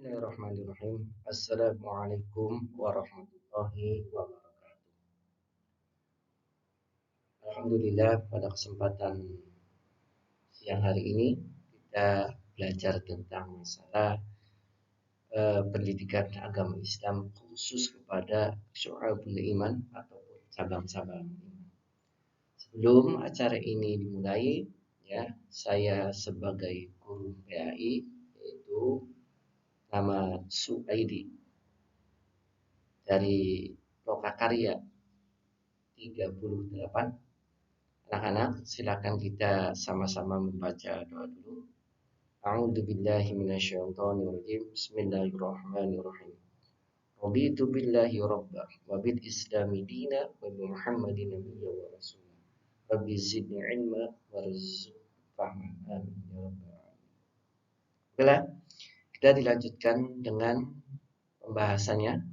Bismillahirrahmanirrahim. Assalamualaikum warahmatullahi wabarakatuh. Alhamdulillah pada kesempatan siang hari ini kita belajar tentang masalah pendidikan agama Islam khusus kepada syu'abul iman ataupun cabang-cabang iman. Sebelum acara ini dimulai, ya, saya sebagai guru PAI yaitu nama Suaidi dari Lokakarya 38. Anak-anak, silakan kita sama-sama membaca doa dulu. A'udzubillahi minasyaitonirrajim. Bismillahirrahmanirrahim. Raditu billahi rabba wa bil islami dina wa bi Muhammadin nabiyya wa rasula. Rabbi zidni ilma warzuqni fahman. Amin ya rabbal alamin. Baiklah, kita dilanjutkan dengan pembahasannya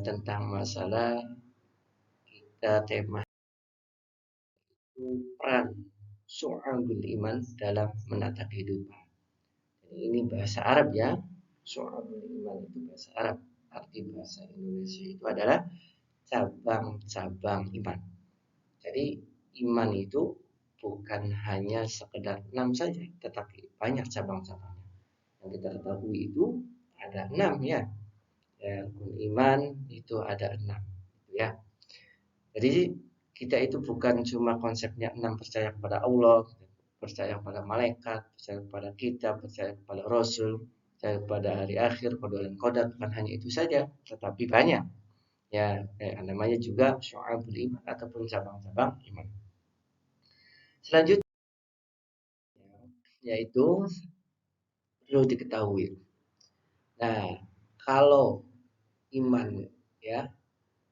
tentang masalah tema peran syu'abul iman dalam menata kehidupan. Ini bahasa Arab ya. Syu'abul iman itu bahasa Arab. Arti bahasa Indonesia itu adalah cabang-cabang iman. Jadi iman itu bukan hanya sekedar 6 saja, tetapi banyak cabang-cabangnya. Yang kita ketahui itu ada 6 ya. Rukun iman itu ada 6 ya. Jadi kita itu bukan cuma konsepnya 6 percaya kepada Allah, percaya kepada malaikat, percaya kepada kitab, percaya kepada rasul, percaya kepada hari akhir, qada dan qadar. Bukan hanya itu saja, tetapi banyak. Ya, namanya juga syu'abul iman ataupun cabang-cabang iman. Selanjutnya yaitu perlu diketahui. Nah, kalau iman ya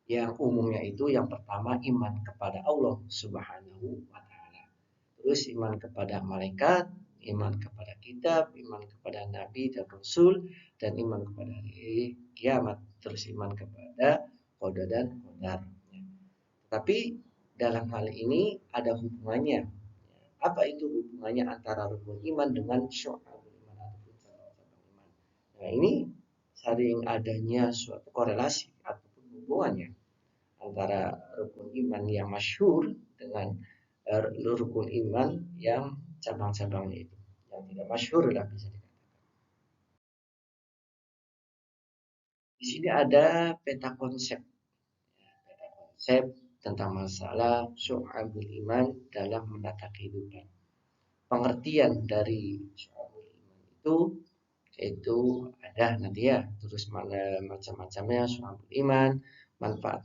yang umumnya itu yang pertama iman kepada Allah Subhanahu wa taala. Terus iman kepada malaikat, iman kepada kitab, iman kepada nabi dan rasul, dan iman kepada hari kiamat. Terus iman kepada qada dan qadar. Tapi dalam hal ini ada hubungannya. Apa itu hubungannya antara rukun iman dengan syu'abul iman ataupun cabang-cabang iman? Nah, ini sering adanya suatu korelasi ataupun hubungannya antara rukun iman yang masyhur dengan rukun iman yang cabang-cabangnya itu yang tidak masyhur lah bisa dikatakan. Di sini ada peta konsep, peta konsep tentang masalah syu'abul iman dalam menata kehidupan. Pengertian dari syu'abul iman itu ada nanti ya, terus mana macam-macamnya syu'abul iman, manfaat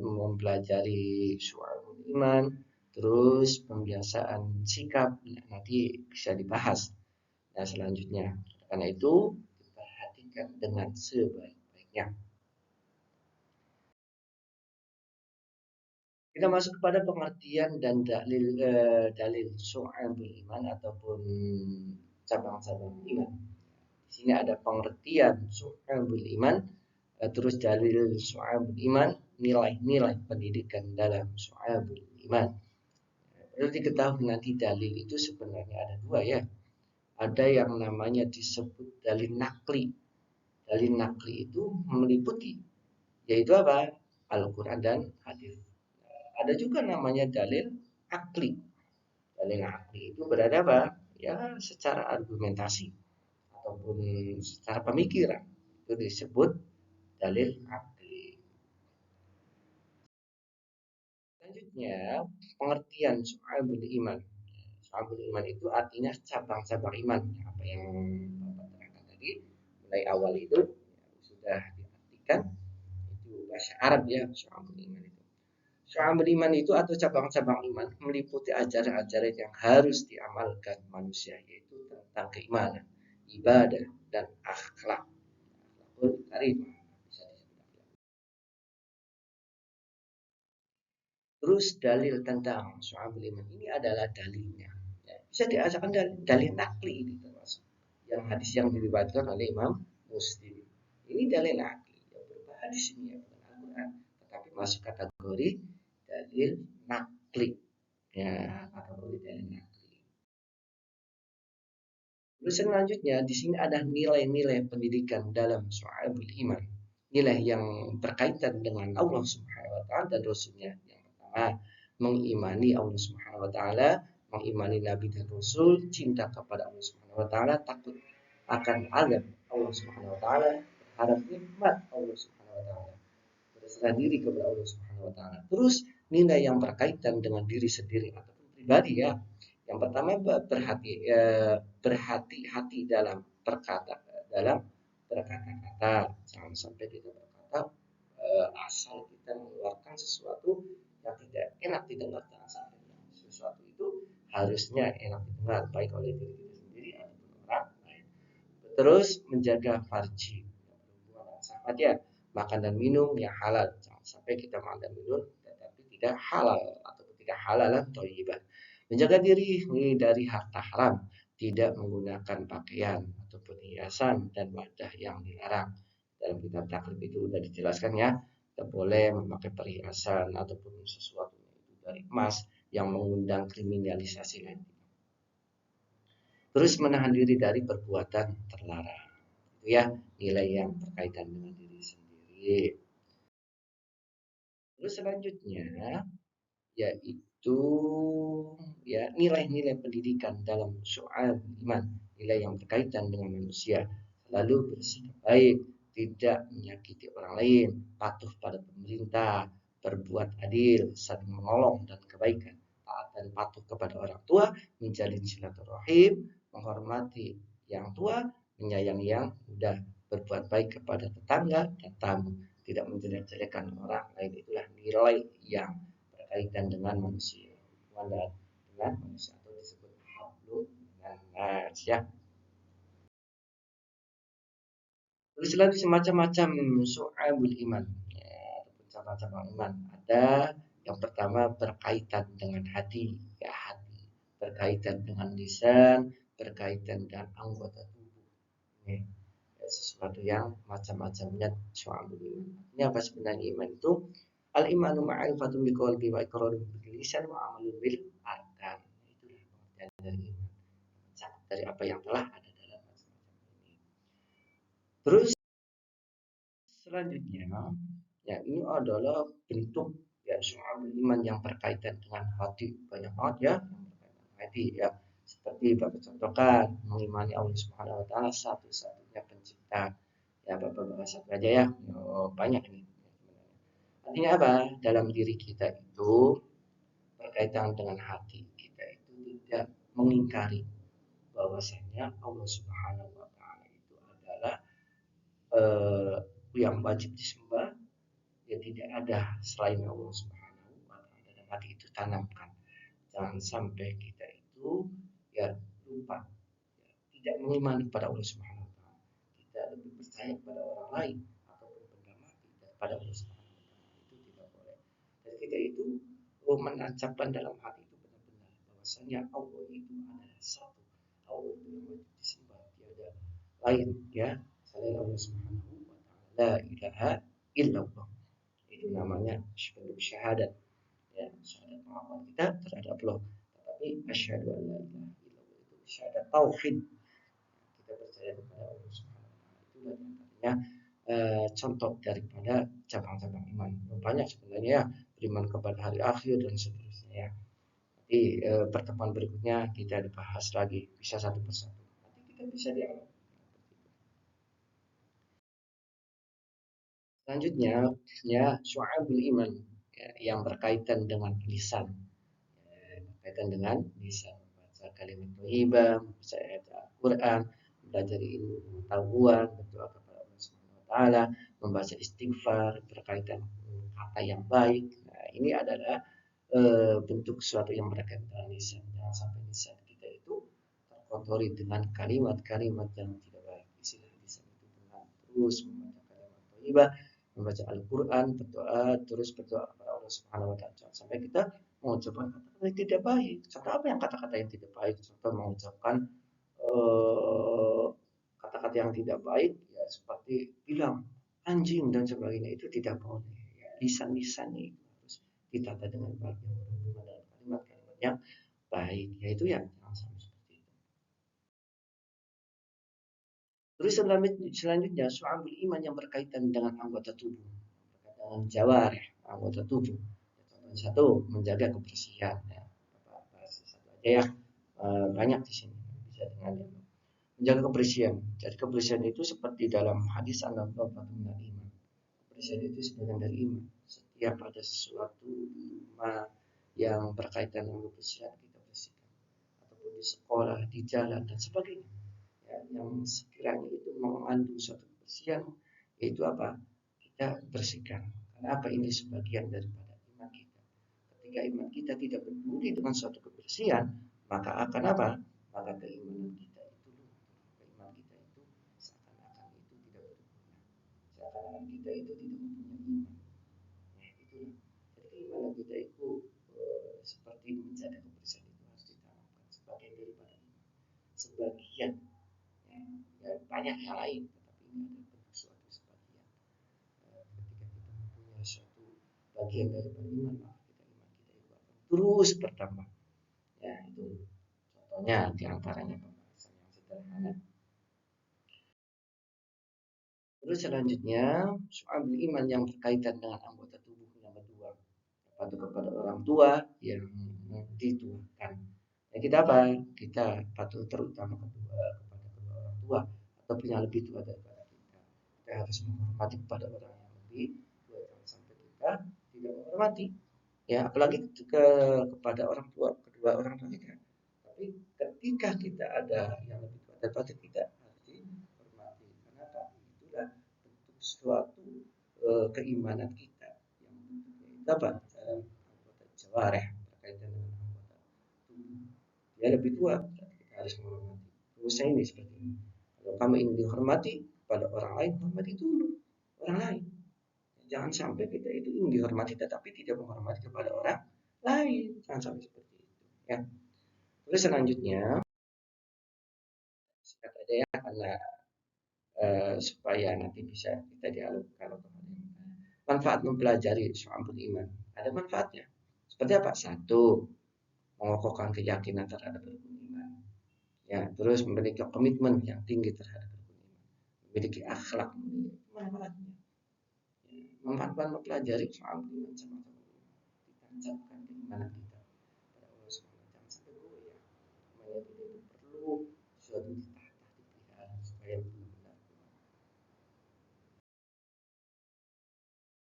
mempelajari syu'abul iman, terus pembiasaan sikap nanti bisa dibahas. Nah, selanjutnya karena itu perhatikan dengan sebaik-baiknya. Kita masuk kepada pengertian dan dalil syu'abul iman ataupun cabang-cabang iman. Di sini ada pengertian syu'abul iman, terus dalil syu'abul iman, nilai-nilai pendidikan dalam syu'abul iman. Perlu diketahui nanti dalil itu sebenarnya ada dua ya. Ada yang namanya disebut dalil nakli. Dalil nakli itu meliputi yaitu apa? Al-Quran dan hadis. Ada juga namanya dalil akli. Dalil akli itu berada apa? Ya secara argumentasi ataupun secara pemikiran itu disebut dalil akli. Selanjutnya pengertian syu'abul iman. Syu'abul iman itu artinya cabang-cabang iman. Apa yang Bapak terangkan tadi mulai awal itu sudah diartikan itu bahasa Arab ya syu'abul iman itu. Syu'abul iman itu atau cabang-cabang iman meliputi ajaran-ajaran yang harus diamalkan manusia yaitu tentang keimanan, ibadah dan akhlak. Akhlakul karimah. Terus dalil tentang syu'abul iman ini adalah dalilnya. Ya, bisa diajarkan dalil nakli ini termasuk. Yang hadis yang diriwayatkan oleh Imam Muslim. Ini dalil nakli. Yang berupa hadis ini ya, bukan Al-Quran. Tetapi masuk kategori dalil nakli. Ya, kategori dalil nakli. Terus selanjutnya di sini ada nilai-nilai pendidikan dalam Syu'abul Iman. Nilai yang berkaitan dengan Allah Subhanahu wa taala dan Rasulnya. Yang pertama, mengimani Allah Subhanahu wa taala, mengimani nabi dan rasul, cinta kepada Allah Subhanahu wa taala, takut akan azab Allah Subhanahu wa taala, berharap nikmat Allah Subhanahu wa taala, berserah diri kepada Allah Subhanahu wa taala. Terus nilai yang berkaitan dengan diri sendiri ataupun pribadi ya. Yang pertama berhati-hati dalam berkata-kata. Jangan sampai kita berkata asal kita mengeluarkan sesuatu yang tidak enak didengar. Jangan sampai sesuatu itu harusnya enak didengar baik oleh diri kita sendiri ataupun orang lain. Terus menjaga farji, sahabat ya, makan dan minum yang halal. Jangan sampai kita makan dan minum tetapi tidak halal atau tidak halalan thayyibah. Menjaga diri dari harta haram, tidak menggunakan pakaian ataupun hiasan dan wadah yang dilarang. Dalam kitab takrib itu sudah dijelaskan ya, tidak boleh memakai perhiasan ataupun sesuatu itu dari emas yang mengundang kriminalisasi lain. Terus menahan diri dari perbuatan terlarang. Itu ya nilai yang berkaitan dengan diri sendiri. Terus selanjutnya yaitu ya nilai-nilai pendidikan dalam soal iman, nilai yang berkaitan dengan manusia, lalu bersikap baik, tidak menyakiti orang lain, patuh pada pemerintah, berbuat adil, saling menolong dan kebaikan, taat dan patuh kepada orang tua, menjalin silaturahim, menghormati yang tua, menyayangi yang muda, berbuat baik kepada tetangga dan tamu, tidak menjelek-jelekan orang lain. Itulah nilai yang berkaitan dengan manusia, dengan manusia atau disebut hablum minan ya. Terus lagi semacam-macam syu'abul iman ya, ataupun cabang-cabang iman. Ada yang pertama berkaitan dengan hati, ya hati, berkaitan dengan lisan, berkaitan dengan anggota tubuh. Ini ya, sesuatu yang macam-macamnya syu'abul iman. Ini apa sebenarnya iman itu? Al imanu ma'rifatun bil qalbi wa iqrarun bil lisan wa amalun bil arkan. Itulah pengertian dari iman. Dari apa yang telah ada dalam macam-macam ini. Terus selanjutnya ya ini adalah bentuk ya soal iman yang berkaitan dengan hati, banyak banget ya yang berkaitan dengan hati ya, seperti Bapak contohkan mengimani Allah Subhanahu wa taala satu-satunya pencipta ya. Bapak bahas satu aja ya. Oh, banyak ini. Artinya apa? Dalam diri kita itu berkaitan dengan hati kita itu tidak mengingkari bahwasanya Allah Subhanahu wa taala itu adalah eh, yang wajib disembah, ya tidak ada selain Allah Subhanahu wa taala. Dan hati itu tanamkan. Jangan sampai kita itu ya lupa, ya, tidak mengimani pada Allah Subhanahu wa taala. Kita lebih percaya pada orang lain ataupun benda mati daripada Allah Subhanahu wa taala. Itu tidak boleh. Dan kita itu menancapkan dalam hati itu benar-benar bahwasanya Allah itu adalah satu. Allah itu yang wajib disembah, tiada lain ya selain Allah Subhanahu wa taala. La ilaha illallah. Itu namanya syahadat ya, syahadat pengakuan kita terhadap Allah. Tetapi asyhadu an la ilaha illallah itu syahadat tauhid, kita percaya kepada Allah Subhanahu wa taala. Itulah yang artinya contoh daripada cabang-cabang iman. Banyak sebenarnya ya, beriman kepada hari akhir dan seterusnya ya. Nanti pertemuan berikutnya kita bahas lagi bisa satu persatu. Nanti kita bisa dialog. Selanjutnya ya syu'abul iman ya, yang berkaitan dengan lisan. Berkaitan dengan lisan, membaca kalimat thayyibah, membaca ayat Al-Qur'an, belajar ilmu pengetahuan, berdoa kepada Allah Subhanahu wa taala, membaca istighfar, berkaitan kata yang baik. Nah, ini adalah bentuk sesuatu yang berkaitan dengan lisan. Jangan sampai lisan kita itu terkotori dengan kalimat-kalimat yang tidak baik. Istilah lisan itu dengan terus membaca kalimat thayyibah, membaca Al-Quran, berdoa, terus berdoa kepada Allah Subhanahu wa taala. Jangan sampai kita mengucapkan kata-kata yang tidak baik. Contoh apa yang kata-kata yang tidak baik? Contoh mengucapkan eh, kata-kata yang tidak baik ya seperti bilang anjing dan sebagainya, itu tidak boleh. Ya, lisan-lisannya itu harus ditata dengan baik yang berhubungan dengan kalimat-kalimat yang baik. Yaitu yang jangan sampai seperti itu. Terus selanjutnya syu'abul iman yang berkaitan dengan anggota tubuh, dengan jawarih, anggota tubuh. Satu, menjaga kebersihan. Ya. Bahas satu aja ya. Banyak di sini bisa dengan menjaga kebersihan. Jadi kebersihan itu seperti dalam hadis an-nadhafatu iman. Kebersihan itu sebagian dari iman. Setiap ada sesuatu yang berkaitan dengan kebersihan kita bersihkan. Ataupun di sekolah, di jalan dan sebagainya. Ya, yang sekiranya itu mengandung suatu kebersihan, yaitu apa? Kita bersihkan. Karena apa? Ini sebagian daripada iman kita. Ketika iman kita tidak peduli dengan suatu kebersihan, maka akan apa? Maka keimanan kita itu luntur. Keimanan kita itu seakan-akan itu tidak berguna. Seakan-akan kita itu tidak mempunyai iman. Ya, itulah. Jadi keimanan kita itu seperti menjaga kebersihan itu harus ditanamkan sebagian daripada iman. Sebagian, ya, ya, banyak yang lain, tetapi ini adalah suatu sebagian. Ketika kita mempunyai suatu bagian daripada iman, maka iman kita itu akan terus bertambah. Ya, itu contohnya diantaranya pembahasan yang sederhana. Terus selanjutnya soal iman yang berkaitan dengan anggota tubuh yang kedua, patuh kepada orang tua yang dituakan. Ya, kita apa? Kita patuh terutama kepada kedua orang tua ataupun yang lebih tua daripada kita. Kita harus menghormati kepada orang yang lebih tua, jangan sampai kita tidak menghormati. Ya, apalagi kepada orang tua, kedua orang tua kita. Tapi ketika kita ada yang lebih tua daripada kita, harus dihormati. Kenapa? Itulah bentuk suatu keimanan kita yang bentuknya itu apa? Anggota jawareh berkaitan dengan anggota tubuh. Dia lebih tua, kita harus menghormati. Rumusnya ini seperti ini. Kalau kamu ingin dihormati pada orang lain, hormati dulu orang lain. Jangan sampai kita itu ingin dihormati tetapi tidak menghormati kepada orang lain. Jangan sampai seperti itu. Ya. Terus selanjutnya, singkat aja ya, karena supaya nanti bisa kita dialogkan. Manfaat mempelajari soal iman. Ada manfaatnya. Seperti apa? Satu, mengokohkan keyakinan terhadap rukun iman. Ya, terus memiliki komitmen yang tinggi terhadap rukun iman. Memiliki akhlak. Manfaatnya. Manfaat mempelajari soal iman sama-sama. Ditancapkan keimanan kita pada Allah Subhanahu wa taala. Jangan sampai goyah. Supaya kita itu perlu suatu ditata, dipelihara supaya benar-benar kuat.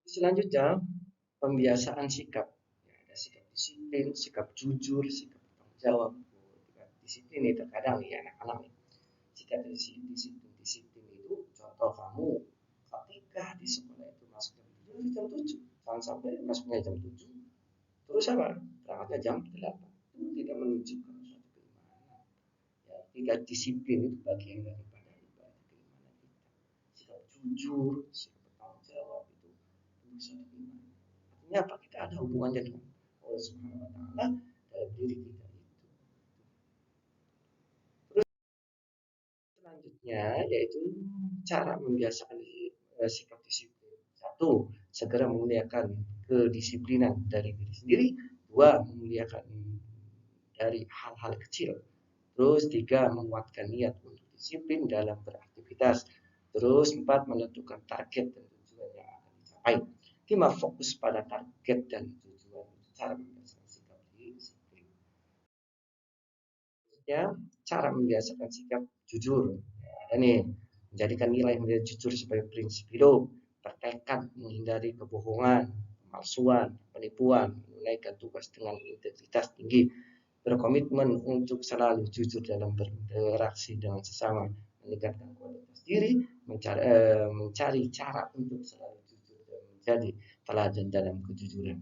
Selanjutnya, pembiasaan sikap. Ya, ada sikap disiplin, sikap jujur, sikap bertanggung jawab. Disiplin ini terkadang ya anak-anak nih. Sikap disiplin itu contoh kamu ketika di sekolah itu masuknya jam 7, jangan sampai masuknya jam 7 terus apa? Berangkatnya jam 8. Itu tidak menunjukkan suatu keimanan. Ya, tidak disiplin itu bagian daripada ibadah keimanan kita. Sikap jujur, sikap bertanggung jawab itu suatu keimanan. Artinya apa? Kita ada hubungannya dengan Allah Subhanahu wa taala dalam diri kita itu. Terus selanjutnya yaitu cara membiasakan sikap disiplin. Satu, segera memuliakan kedisiplinan dari diri sendiri. Dua, memuliakan dari hal-hal kecil. Terus tiga, menguatkan niat untuk disiplin dalam beraktivitas. Terus empat, menentukan target dan tujuan yang akan dicapai. Lima, fokus pada target dan tujuan. Cara membiasakan sikap disiplin. Ya, cara membiasakan sikap jujur. Ya, nih, menjadikan nilai menjadi jujur sebagai prinsip hidup. Bertekad menghindari kebohongan, pemalsuan, penipuan, menunaikan tugas dengan integritas tinggi, berkomitmen untuk selalu jujur dalam berinteraksi dengan sesama, meningkatkan kualitas diri, mencari cara untuk selalu jujur dan menjadi teladan dalam kejujuran.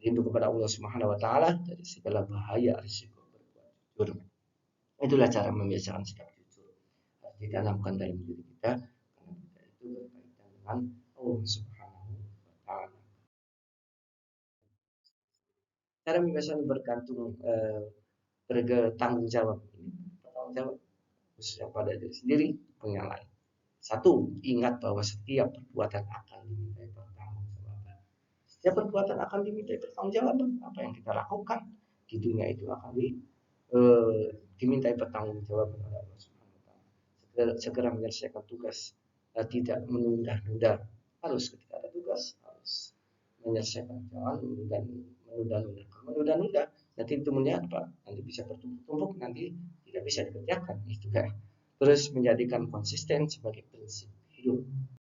Lindung kepada Allah Subhanahu wa taala dari segala bahaya risiko berbuat jujur. Itulah cara membiasakan sikap jujur. Harus ditanamkan dalam diri kita karena kita itu berkaitan dengan Allah Subhanahu wa taala. Cara membiasakan bergantung bertanggung jawab ini bertanggung jawab khususnya pada diri sendiri punya lain. Satu, ingat bahwa setiap perbuatan akan dimintai pertanggungjawaban. Setiap perbuatan akan dimintai pertanggungjawaban. Apa yang kita lakukan di dunia itu akan dimintai pertanggungjawaban oleh Allah Subhanahu wa taala. segera menyelesaikan tugas, tidak menunda-nunda. Harus ketika ada tugas harus menyelesaikan, jangan menunda-nunda. Menunda-nunda nanti temennya apa? Nanti bisa bertumpuk-tumpuk, nanti tidak bisa dikerjakan itu kan. Terus menjadikan konsisten sebagai prinsip hidup.